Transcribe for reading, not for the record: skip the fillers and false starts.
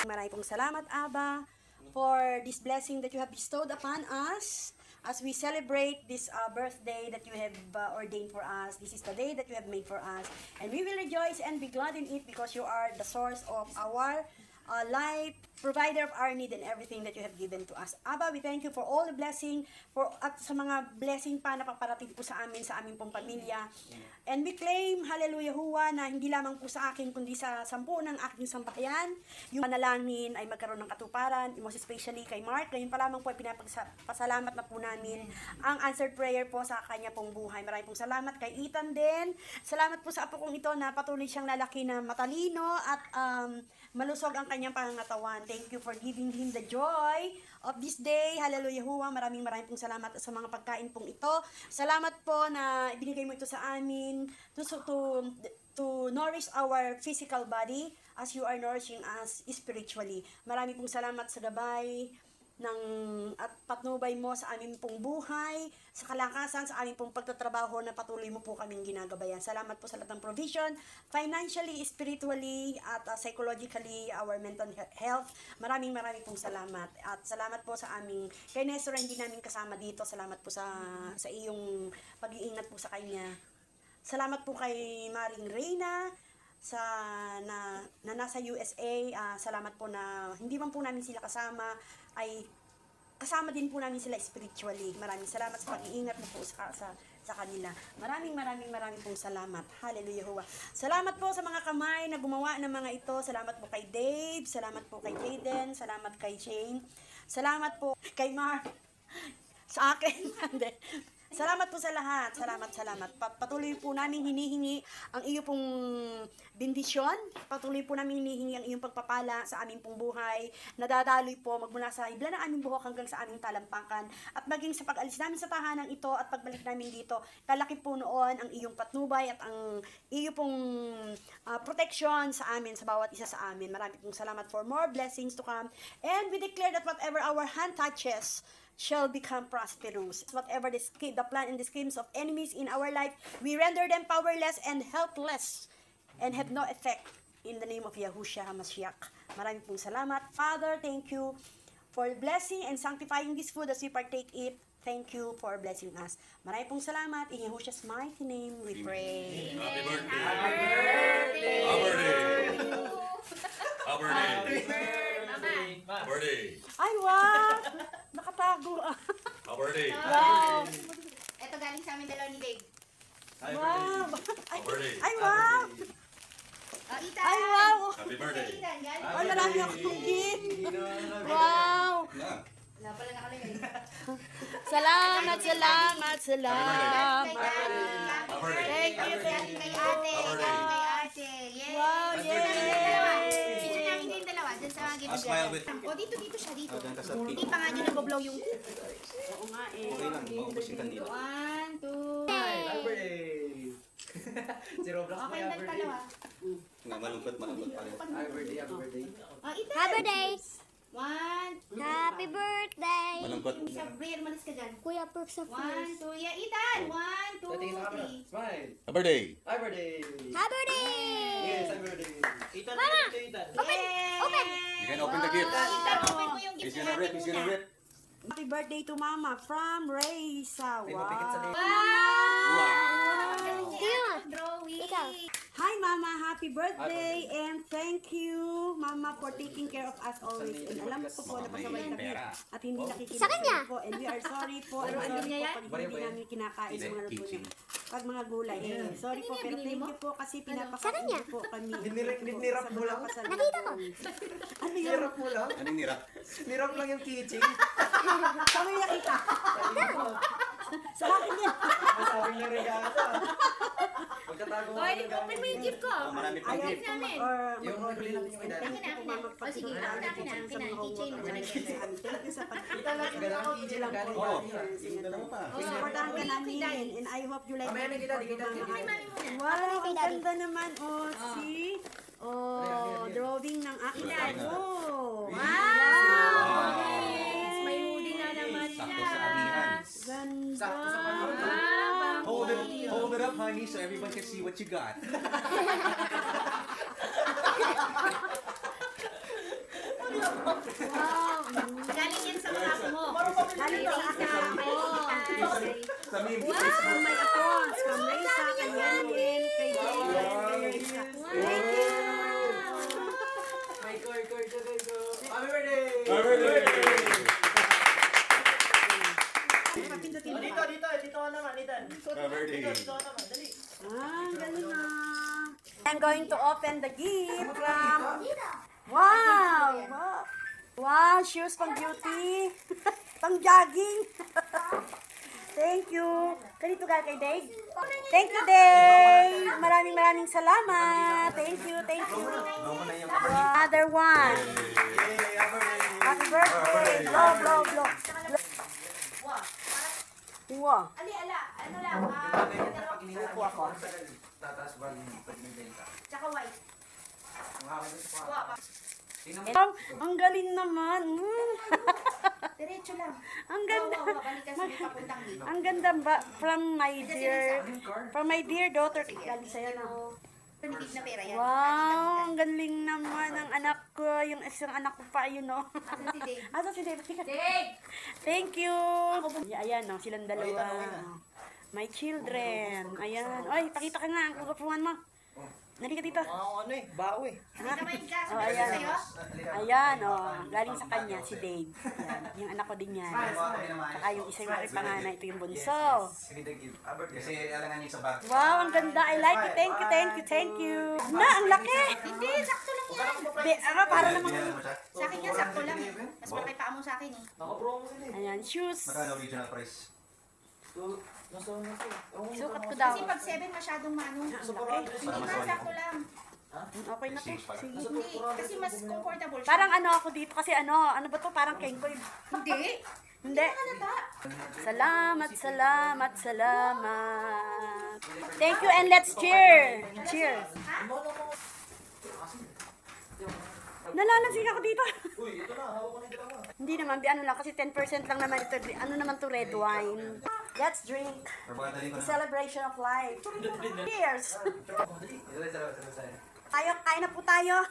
Maraming pong salamat, Aba, for this blessing that you have bestowed upon us as we celebrate this birthday that you have ordained for us. This is the day that you have made for us. And we will rejoice and be glad in it because you are the source of our life, provider of our need and everything that you have given to us. Aba, we thank you for all the blessing, at sa mga blessing pa na paparating po sa amin, sa aming pong pamilya. And we claim, hallelujah huwa, na hindi lamang po sa akin, kundi sa 10 ng aking sambahayan, yung panalangin ay magkaroon ng katuparan, most especially kay Mark. Ngayon pa lamang po ay pinapasalamat na po namin ang answered prayer po sa kanya pong buhay. Maraming pong salamat kay Ethan din. Salamat po sa apo kong ito na patuloy siyang lalaki na matalino at malusog ang kanyang pangangatawan. Thank you for giving him the joy of this day. Hallelujah huwa. Maraming pong salamat sa mga pagkain pong ito. Salamat po na ibinigay mo ito sa amin to nourish our physical body as you are nourishing us spiritually. Maraming pong salamat sa gabay at patnubay mo sa aming pong buhay, sa kalakasan, sa aming pong pagtatrabaho na patuloy mo po kaming ginagabayan. Salamat po sa lahat ng provision, financially, spiritually, at psychologically, our mental health. Maraming pong salamat. At salamat po sa aming, kay Nestor, hindi namin kasama dito. Salamat po sa iyong pag-iingat po sa kanya. Salamat po kay Maring Reyna, na nasa USA. Salamat po na hindi man po namin sila kasama, ay kasama din po namin sila spiritually. Maraming salamat sa pag-iingat mo po sa kanila. Maraming pong salamat. Hallelujah huwa. Salamat po sa mga kamay na gumawa ng mga ito. Salamat po kay Dave, salamat po kay Jaden, salamat kay Shane, salamat po kay Mark, sa akin. Salamat po sa lahat. Salamat. Patuloy po namin hinihingi ang iyo pong bendisyon. Patuloy po namin hinihingi ang iyong pagpapala sa aming pong buhay. Nadadaloy po magmula sa ibla ng aming buhok hanggang sa aming talampakan. At maging sa pag-alis namin sa tahanan ito at pagbalik namin dito, kalaki po noon ang iyong patnubay at ang iyo pong protection sa amin, sa bawat isa sa amin. Maraming pong salamat for more blessings to come. And we declare that whatever our hand touches shall become prosperous. Whatever the plan and the schemes of enemies in our life, we render them powerless and helpless and have no effect in the name of Yahushua HaMashiach. Maraming pong salamat. Father, thank you for blessing and sanctifying this food as we partake it. Thank you for blessing us. Maraming pong salamat. In Yahushua's mighty name we pray. Happy birthday! Happy birthday! Happy birthday! Happy birthday! Ay, wow! Nakatago. Happy birthday! Wow! Ito galing sa amin dalawa ni Dave. Wow! Happy birthday! Ay, wow! Ethan! Ay, wow! Happy birthday! Ethan, galing. Ay, marami akong gift. Wow! Wala pala nakalagay. Salamat. Thank you. Galing kay ate. Galing kay ate. Yay! Wow, yay! Picture namin din dalawa. Dyan sa gilid. smile with- O, dito siya. Dito. Diyan ka sa Hindi pa nga niya nag-blow yung... Oo nga eh. Okay lang, maubos yung kandila. 1, 2, Happy birthday! Si Roblox mo, Okay, happy birthday. dalawa. Nga, malungkot pa rin. Happy birthday, happy birthday. Oh, Ethan! Happy birthday! 1, Happy birthday! Malungkot. Isa, Brian, malis ka dyan. Kuya Perks sa 1, first. 2, yeah, Ethan! 1, 2, Tingin sa camera. 3. Smile. Happy birthday! Happy birthday! Happy birthday! Yes, happy birthday. Ethan, Mama! Ethan. Open! You can open the gift. Ethan, open mo yung He's gift gonna rip, he's gonna rip. Happy birthday to Mama from Raysa. May mapikit sa Wow! lips. Tingnan mo. Drawing. Ikaw. Hi Mama, happy birthday and thank you Mama for taking care of us always. And alam ko po na pasaway kami at hindi nakikinig Sa kanya. po. And we are sorry po. Sorry po pag hindi namin kinakain sa mga luto niya. Pag mga gulay. Sorry po pero thank you po kasi pinapakain niyo po kami. Nirap mo lang. Nakita ko. Ano yun? Nirap mo lang? Anong nirap? Nirap lang yung kitchen. Saan mo yung nakita? Sa akin yan. Masabi niya regalo. Pagkatago mo Oy, ng regalo. open mo yung gift ko. Marami pang Ayaw gift. po namin. Yung huli natin yung edad. Thank you po Mama O, sige, akin na, keychain mo na lang. Thank you sa Kita lang, galang kitchen lang galing. Oo. Yung dalawa pa. supportahan ka namin and I hope you like Mamaya na kita, di kita. Wow, ang ganda naman. Oh, see? Oh, drawing ng aking apo. Wow! May hoodie na naman Sakto sa amihan. Ganda. Sakto sa panahon. Hold it up, honey, so everyone can see what you got. From my apos, from Reza, kay Yenyen, kay Jaden, kay Reza. Thank you! May cord siya dito. Happy birthday! Papindutin mo. Dito ka naman, Ethan. Happy birthday. Dito ka naman, dali. Ang galing na. I'm going to open the gift from... Wow! Wow, shoes pang beauty. Pang jogging. Thank you. Ganito ka kay Dave. Thank you, Dave. Maraming salamat. Thank you. Another one. Happy birthday. Blow. Wow. Ano lang, Upo ako. Tataas ba yung pagbibenta? tsaka white. Ang galing naman. Diretso lang. Ang ganda. Balikan sa may papuntang gate. Ang ganda ba from my dear daughter. Galing sa'yo na. Tumigit na pera yan. Wow, ang galing naman ang anak ko. Yung isang anak ko pa, yun, no? Asan si Dave? Asa si Dave? Dave! Thank you. Ayan, no, silang dalawa. My children. Ayan. Oy, pakita ka nga ang kukupuan mo. Nalika dito. Ano bao eh. Hindi ka main ka. Oh, Sabi ko ayan. sa'yo. Ayan, galing sa kanya, si Dave. Ayan, yung anak ko din yan. Saka yung isa yung aking panganay, ito yung bunso. Kasi alangan niyo sa bag. Wow, ang ganda. I like it. Thank you. Na, ang laki. Hindi, sakto lang yan. Para namang... Sa akin nga, sakto lang. Mas malaki pa mo sa akin eh. Naka-promo sila eh. Ayan, shoes. Magkano original price? Nasa Sukat ko daw. Kasi pag 7 masyadong manong. Hindi nga, sakto lang. Okay na to. Sige. Hindi, kasi mas comfortable siya. Parang ano ako dito kasi ano ba to? Parang kengkoy. Hindi. Hindi. Halata. Salamat. Thank you and let's cheer. Cheers. Nalalasing ako dito. Uy, ito na. Hawak ko na yung dalawa. Hindi naman, ano lang, kasi 10% lang naman ito. Ano naman to, red wine. Let's drink. Pagpakadali ko na. Celebration of life. Cheers. Ito, Kain na po tayo.